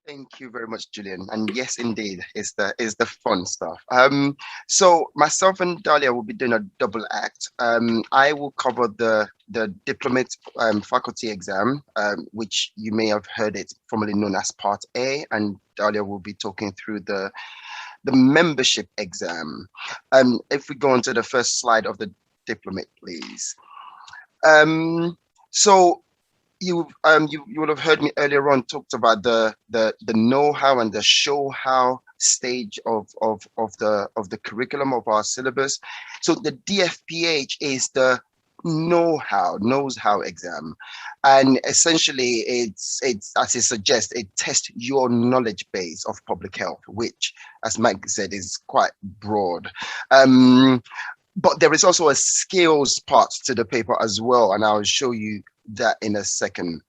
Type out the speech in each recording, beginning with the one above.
Thank you very much, Julian. And yes, indeed, is the fun stuff. So myself and Dalia will be doing a double act. I will cover the diplomate faculty exam, which you may have heard it formerly known as Part A, and Dalia will be talking through the membership exam. If we go on to the first slide of the diplomate, please. Um, so you would have heard me earlier on talked about the know-how and the show-how stage of the curriculum of our syllabus. So the DFPH is the know-how knows how exam, and essentially it's as it suggests, it tests your knowledge base of public health, which, as Mike said, is quite broad. um but there is also a skills part to the paper as well, and I'll show you that in a second.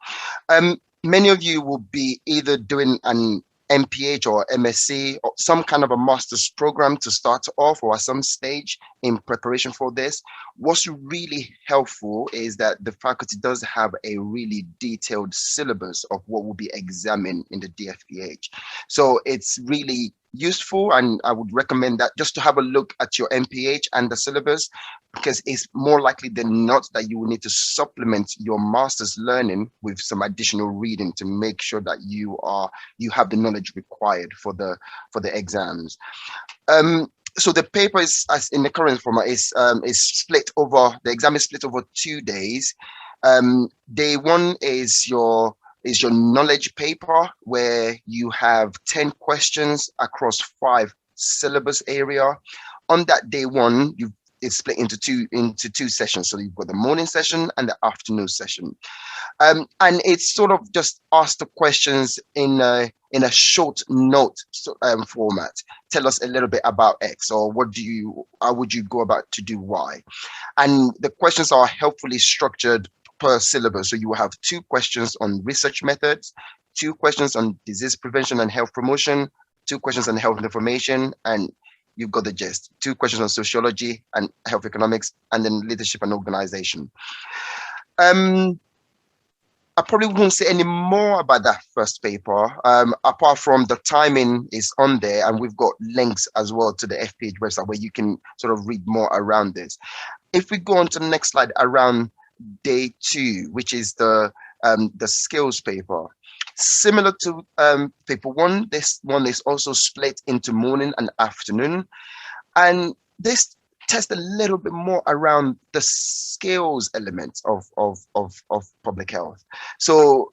Many of you will be either doing an MPH or MSc or some kind of a master's program to start off, or at some stage in preparation for this. What's really helpful is that the faculty does have a really detailed syllabus of what will be examined in the DFPH. So it's really useful, and I would recommend that just to have a look at your MPH and the syllabus, because it's more likely than not that you will need to supplement your master's learning with some additional reading to make sure that you have the knowledge required for the exams. So the paper is, as in the current format, is split over, the exam is split over 2 days. Day one is your knowledge paper, where you have 10 questions across 5 syllabus area. On that day one, it's split into two sessions. So you've got the morning session and the afternoon session. And it's sort of just ask the questions in a short note format. Tell us a little bit about X, or how would you go about to do Y? And the questions are helpfully structured per syllabus. So you will have 2 questions on research methods, 2 questions on disease prevention and health promotion, 2 questions on health information, and you've got the gist. 2 questions on sociology and health economics, and then leadership and organization. Um, I probably won't say any more about that first paper, apart from the timing is on there, and we've got links as well to the FPH website where you can sort of read more around this. If we go on to the next slide, around day two, which is the skills paper. Similar to paper one, this one is also split into morning and afternoon, and this test a little bit more around the skills elements of public health. So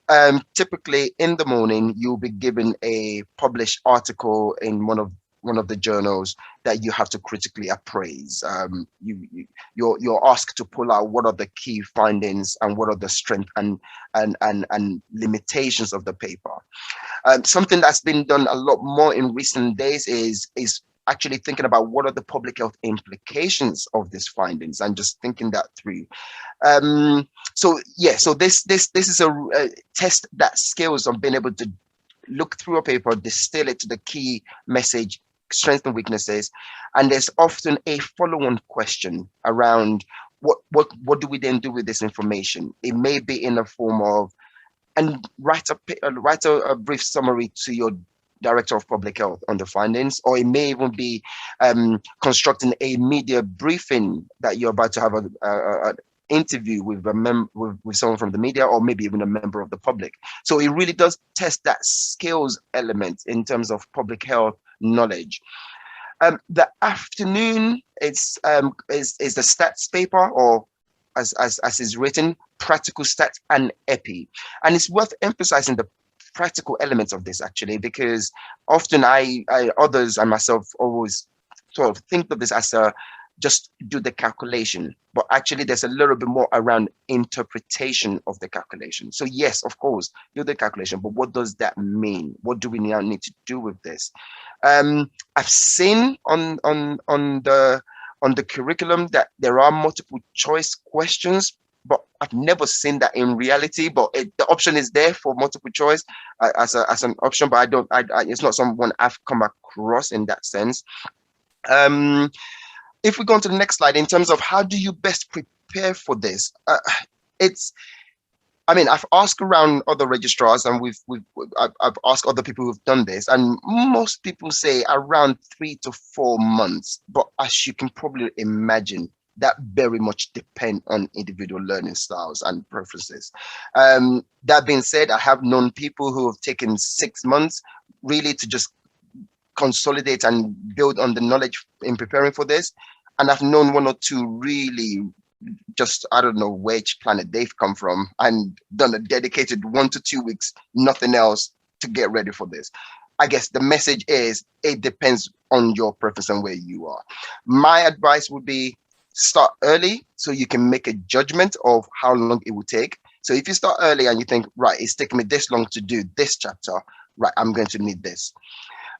typically in the morning, you'll be given a published article in one of the journals that you have to critically appraise. You're asked to pull out what are the key findings and what are the strengths and limitations of the paper. Something that's been done a lot more in recent days is actually thinking about what are the public health implications of these findings and just thinking that through. So this is a test that skills of being able to look through a paper, distill it to the key message, strengths and weaknesses, and there's often a follow-on question around what do we then do with this information. It may be in the form of, and write a brief summary to your director of public health on the findings, or it may even be constructing a media briefing that you're about to have an interview with with someone from the media, or maybe even a member of the public. So it really does test that skills element in terms of public health knowledge. The afternoon is the stats paper, or as is written, practical stats and epi. And it's worth emphasizing the practical elements of this, actually, because often I others and myself always sort of think of this as a just do the calculation, but actually there's a little bit more around interpretation of the calculation. So yes, of course, do the calculation, but what does that mean? What do we now need to do with this? I've seen on the curriculum that there are multiple choice questions, but I've never seen that in reality. But the option is there for multiple choice as an option, but it's not someone I've come across in that sense. If we go on to the next slide, in terms of how do you best prepare for this, it's I mean, I've asked around other registrars, and I've asked other people who've done this, and most people say around 3 to 4 months. But as you can probably imagine, that very much depend on individual learning styles and preferences. That being said, I have known people who have taken 6 months really to just consolidate and build on the knowledge in preparing for this. And I've known one or two really just, I don't know which planet they've come from, and done a dedicated 1 to 2 weeks, nothing else, to get ready for this. I guess the message is it depends on your preference and where you are. My advice would be start early so you can make a judgment of how long it will take. So if you start early and you think, right, it's taking me this long to do this chapter, right, I'm going to need this.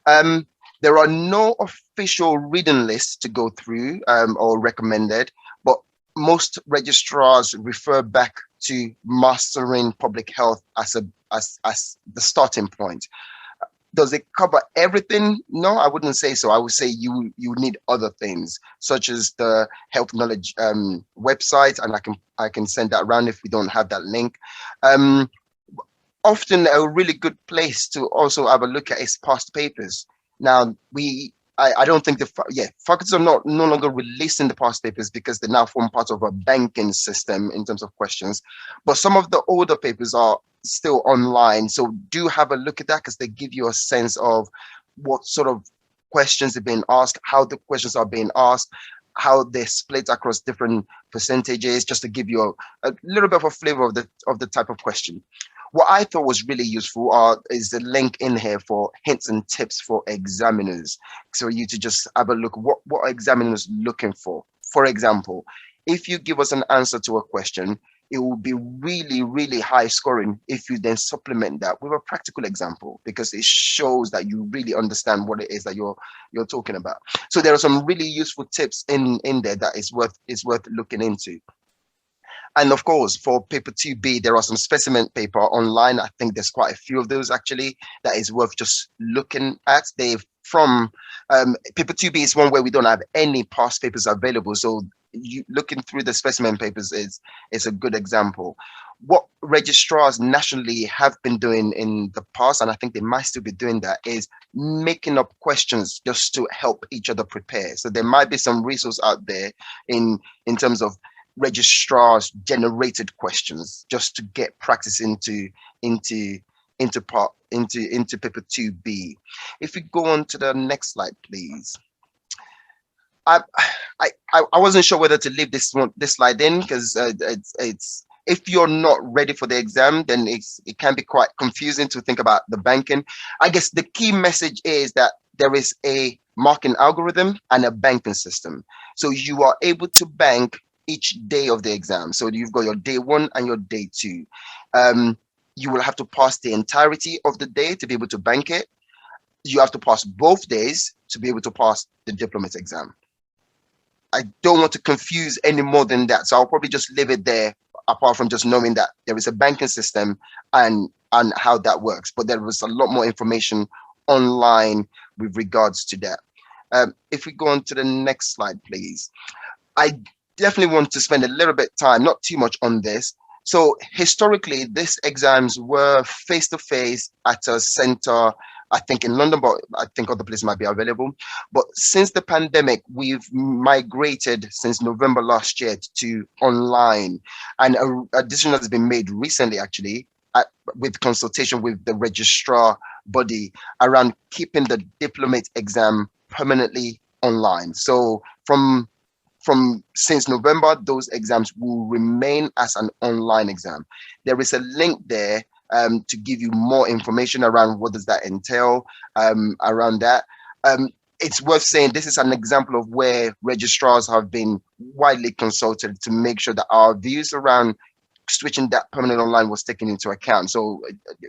Um, there are no official reading lists to go through or recommended, but most registrars refer back to mastering public health as as the starting point. Does it cover everything? No, I wouldn't say so. I would say you need other things, such as the health knowledge website, and I can send that around if we don't have that link. Um, Often a really good place to also have a look at is past papers. Now I don't think faculties are not no longer releasing the past papers because they now form part of a banking system in terms of questions, but some of the older papers are still online. So do have a look at that because they give you a sense of what sort of questions are being asked, how the questions are being asked, how they're split across different percentages, just to give you a little bit of a flavor of the type of question. What I thought was really useful is the link in here for hints and tips for examiners. So you to just have a look what are examiners looking for. For example, if you give us an answer to a question, it will be really, really high scoring if you then supplement that with a practical example, because it shows that you really understand what it is that you're talking about. So there are some really useful tips in there that is worth looking into. And of course, for paper 2B, there are some specimen paper online. I think there's quite a few of those actually that is worth just looking at. They've from paper 2B is one where we don't have any past papers available. So you looking through the specimen papers is a good example. What registrars nationally have been doing in the past, and I think they might still be doing that, is making up questions just to help each other prepare. So there might be some resource out there in terms of registrars generated questions just to get practice into paper 2B. If we go on to the next slide, please. I wasn't sure whether to leave this slide in because it's if you're not ready for the exam, then it can be quite confusing to think about the banking. I guess the key message is that there is a marking algorithm and a banking system. So you are able to bank each day of the exam. So you've got your day 1 and your day 2. You will have to pass the entirety of the day to be able to bank it. You have to pass both days to be able to pass the diplomat exam. I don't want to confuse any more than that. So I'll probably just leave it there, apart from just knowing that there is a banking system and how that works. But there was a lot more information online with regards to that. If we go on to the next slide, please. I definitely want to spend a little bit time, not too much on this. So historically, these exams were face-to-face at a center, I think in London, but I think other places might be available. But since the pandemic, we've migrated since November last year to online. And a decision has been made recently, actually, with consultation with the registrar body around keeping the diplomat exam permanently online. So since November, those exams will remain as an online exam. There is a link there to give you more information around what does that entail around that. It's worth saying this is an example of where registrars have been widely consulted to make sure that our views around switching that permanent online was taken into account. So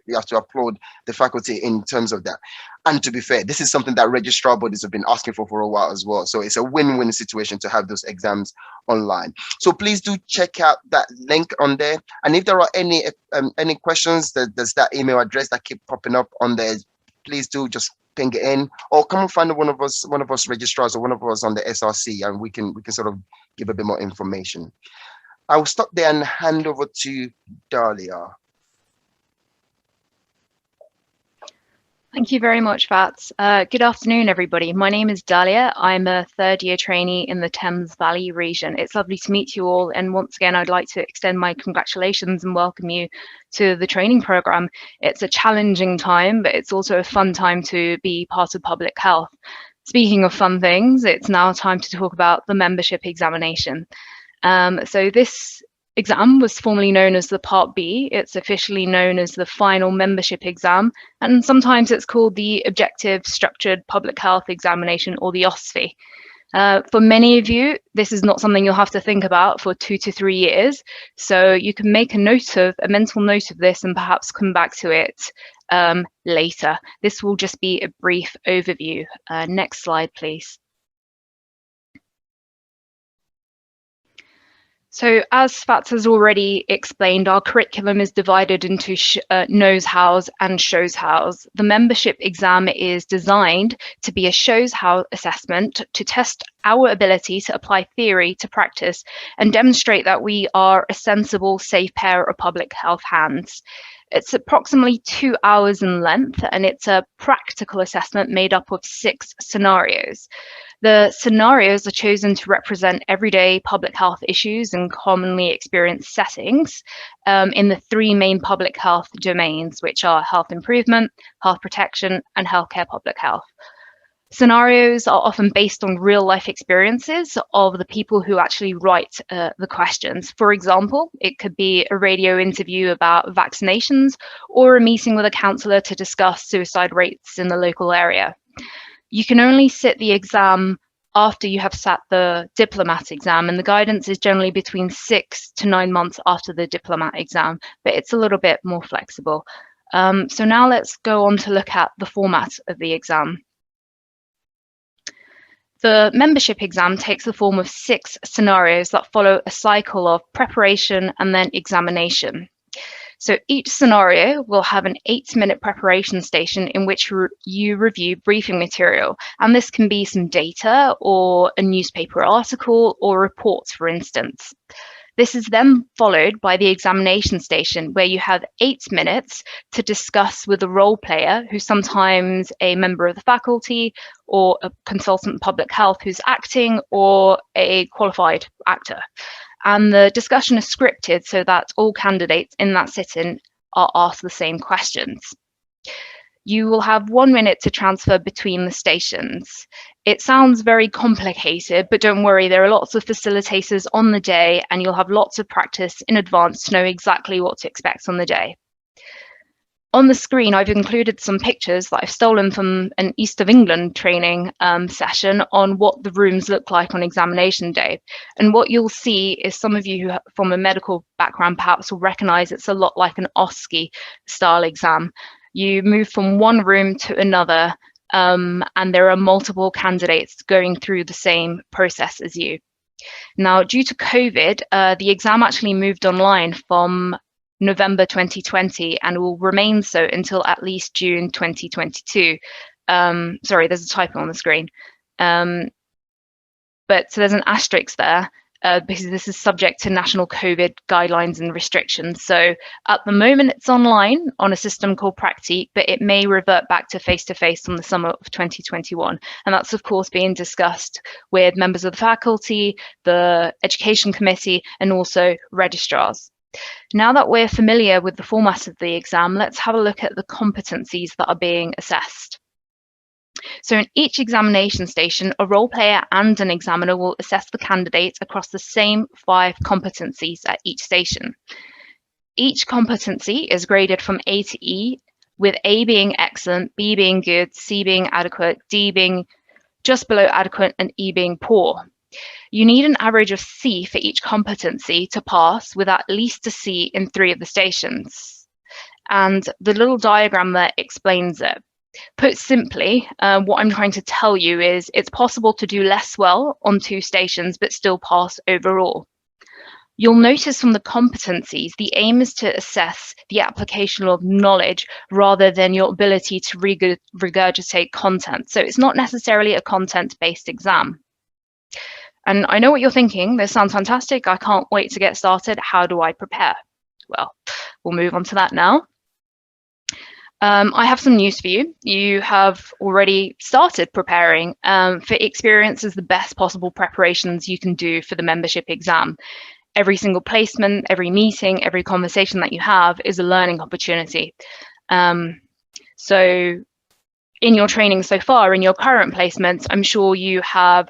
we have to applaud the faculty in terms of that. And to be fair, this is something that registrar bodies have been asking for a while as well. So it's a win-win situation to have those exams online. So please do check out that link on there. And if there are any questions, there's that email address that keep popping up on there. Please do just ping it in, or come and find one of us registrars or one of us on the SRC, and we can sort of give a bit more information. I will stop there and hand over to Dalia. Thank you very much, Fats. Good afternoon, everybody. My name is Dalia. I'm a third-year trainee in the Thames Valley region. It's lovely to meet you all. And once again, I'd like to extend my congratulations and welcome you to the training programme. It's a challenging time, but it's also a fun time to be part of public health. Speaking of fun things, it's now time to talk about the membership examination. So this exam was formerly known as the Part B. It's officially known as the final membership exam, and sometimes it's called the Objective Structured Public Health Examination, or the OSFE. For many of you, this is not something you'll have to think about for 2 to 3 years, so you can make a mental note of this and perhaps come back to it later. This will just be a brief overview. Next slide, please. So as Fats has already explained, our curriculum is divided into knows hows and shows hows. The membership exam is designed to be a shows how assessment to test our ability to apply theory to practice and demonstrate that we are a sensible, safe pair of public health hands. It's approximately 2 hours in length, and it's a practical assessment made up of 6 scenarios. The scenarios are chosen to represent everyday public health issues and commonly experienced settings in the 3 main public health domains, which are health improvement, health protection, and healthcare public health. Scenarios are often based on real life experiences of the people who actually write the questions. For example, it could be a radio interview about vaccinations or a meeting with a counsellor to discuss suicide rates in the local area. You can only sit the exam after you have sat the diplomat exam, and the guidance is generally between 6 to 9 months after the diplomat exam, but it's a little bit more flexible. So now let's go on to look at the format of the exam. The membership exam takes the form of 6 scenarios that follow a cycle of preparation and then examination. So each scenario will have an 8-minute preparation station in which you review briefing material. And this can be some data or a newspaper article or reports, for instance. This is then followed by the examination station, where you have 8 minutes to discuss with a role player, who's sometimes a member of the faculty or a consultant public health who's acting, or a qualified actor. And the discussion is scripted so that all candidates in that sit-in are asked the same questions. You will have 1 minute to transfer between the stations. It sounds very complicated, but don't worry, there are lots of facilitators on the day and you'll have lots of practice in advance to know exactly what to expect on the day. On the screen, I've included some pictures that I've stolen from an East of England training session on what the rooms look like on examination day. And what you'll see is, some of you who from a medical background perhaps will recognise it's a lot like an OSCE style exam. You move from one room to another, and there are multiple candidates going through the same process as you. Now, due to COVID, the exam actually moved online from November 2020 and will remain so until at least June 2022. Sorry, there's a typo on the screen. But so there's an asterisk there because this is subject to national COVID guidelines and restrictions. So at the moment it's online on a system called Practique, but it may revert back to face-to-face from the summer of 2021. And that's of course being discussed with members of the faculty, the education committee, and also registrars. Now that we're familiar with the format of the exam, let's have a look at the competencies that are being assessed. So in each examination station, a role player and an examiner will assess the candidates across the same 5 competencies at each station. Each competency is graded from A to E, with A being excellent, B being good, C being adequate, D being just below adequate, and E being poor. You need an average of C for each competency to pass, with at least a C in 3 of the stations. And the little diagram there explains it. Put simply, what I'm trying to tell you is it's possible to do less well on 2 stations, but still pass overall. You'll notice from the competencies, the aim is to assess the application of knowledge rather than your ability to regurgitate content. So it's not necessarily a content-based exam. And I know what you're thinking. This sounds fantastic. I can't wait to get started. How do I prepare? Well, we'll move on to that now. I have some news for you. You have already started preparing. For experience is the best possible preparations you can do for the membership exam. Every single placement, every meeting, every conversation that you have is a learning opportunity. So in your training so far, in your current placements, I'm sure you have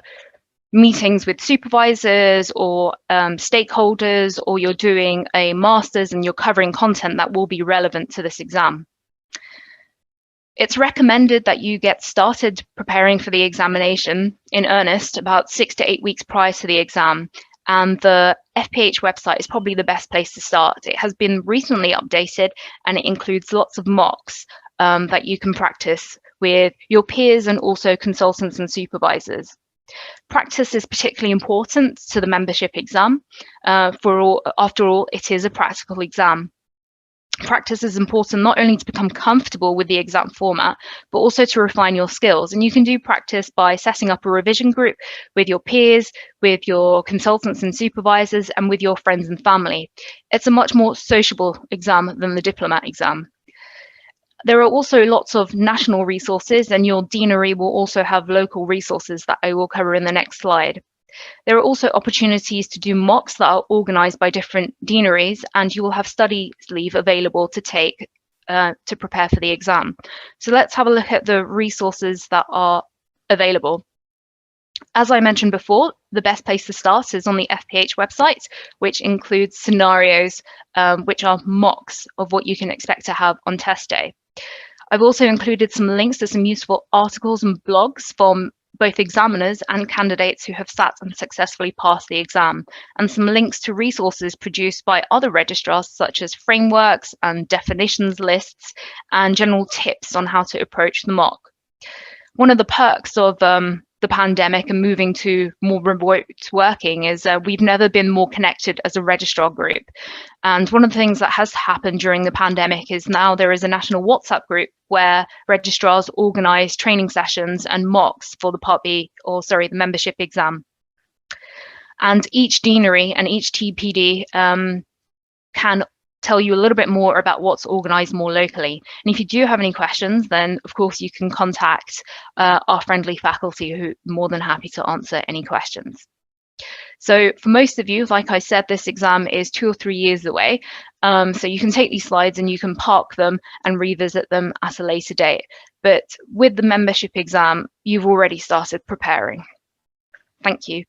meetings with supervisors or stakeholders, or you're doing a master's and you're covering content that will be relevant to this exam. It's recommended that you get started preparing for the examination in earnest about 6 to 8 weeks prior to the exam. And the FPH website is probably the best place to start. It has been recently updated and it includes lots of mocks that you can practice with your peers and also consultants and supervisors. Practice is particularly important to the membership exam. After all, it is a practical exam. Practice is important not only to become comfortable with the exam format, but also to refine your skills. And you can do practice by setting up a revision group with your peers, with your consultants and supervisors, and with your friends and family. It's a much more sociable exam than the diplomat exam. There are also lots of national resources, and your deanery will also have local resources that I will cover in the next slide. There are also opportunities to do mocks that are organised by different deaneries, and you will have study leave available to take to prepare for the exam. So let's have a look at the resources that are available. As I mentioned before, the best place to start is on the FPH website, which includes scenarios, which are mocks of what you can expect to have on test day. I've also included some links to some useful articles and blogs from both examiners and candidates who have sat and successfully passed the exam, and some links to resources produced by other registrars, such as frameworks and definitions lists and general tips on how to approach the mock. One of the perks of the pandemic and moving to more remote working is we've never been more connected as a registrar group. And one of the things that has happened during the pandemic is now there is a national WhatsApp group where registrars organise training sessions and mocks for the membership exam. And each deanery and each TPD can tell you a little bit more about what's organised more locally. And if you do have any questions, then of course you can contact our friendly faculty who are more than happy to answer any questions. So for most of you, like I said, this exam is 2 or 3 years away. So you can take these slides and you can park them and revisit them at a later date. But with the membership exam, you've already started preparing. Thank you.